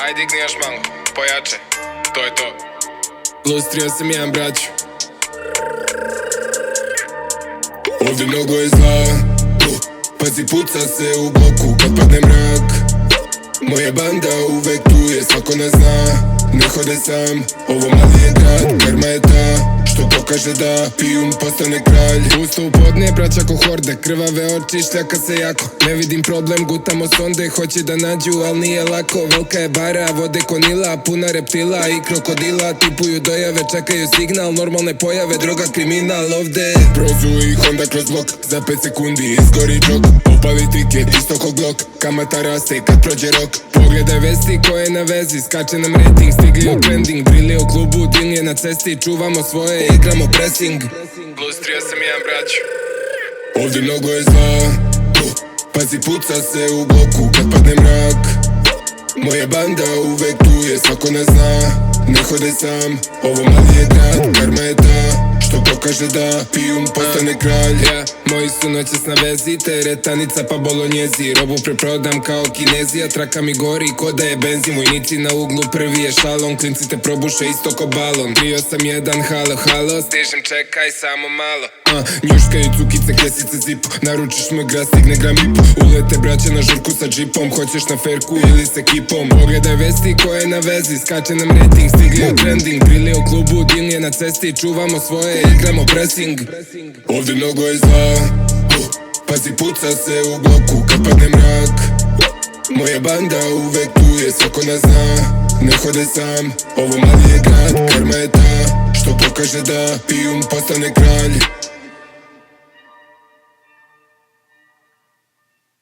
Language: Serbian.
Aj digni još malo, pojače, to je to. Plus 381 braću. Ovdje mnogo je zla, pazi puca se u bloku kad padne mrak. Moja banda uvek tu je, svako nas zna. Ne hode sam, ovo mali je grad. Karma je ta što pokaže da pijun postane kralj. Pusto u podne, braća ko horde, krvave oči, šljaka se jako. Ne vidim problem, gutamo sonde, hoće da nađu, al nije lako. Velika je bara, vode konila, puna reptila i krokodila. Tipuju dojave, čekaju signal, normalne pojave, droga, kriminal ovde. Prozu ih onda kroz blok, za 5 sekundi izgori džok. Opali tiket, isto ko glok, kamata raste kad prođe rok. Pogledaj vesti ko je na vezi, skače nam rating, stigli u trending. Drili u klubu, din je na cesti, čuvamo svoje, igramo pressing. Plus 381 braću. Ovdje mnogo je zla, pazi puca se u bloku kad padne mrak. Moja banda uvek tu je, svako nas zna. Ne hode sam, ovo mali je grad. Karma je ta što pokaže da pijun postane kralj. Moji su noćas na vezi, teretanica pa bolonjezi. Robu preprodam kao Kinezija, traka mi gori ko da je benzin. Vojnici na uglu, prvi je šalon, klinci te probuše isto ko balon. 381 halo halo, Stižem čekaj samo malo. Njuškaju cukice, kesice zipo. Naručiš moj gras, stigne gram i po. Ulete braće na žurku sa džipom, hoćeš na ferku ili s ekipom. Pogledaj vesti ko je na vezi, skače nam rating, stigli u trending. Drili u klubu, din je na cesti, čuvamo svoje, igramo pressing. Ovdje mnogo je zla, pazi puca se u bloku kad padne mrak. Moja banda uvek tu je, svako nas zna. Ne hode sam, ovo mali je grad. Karma je ta što pokaže da pijun postane kralj.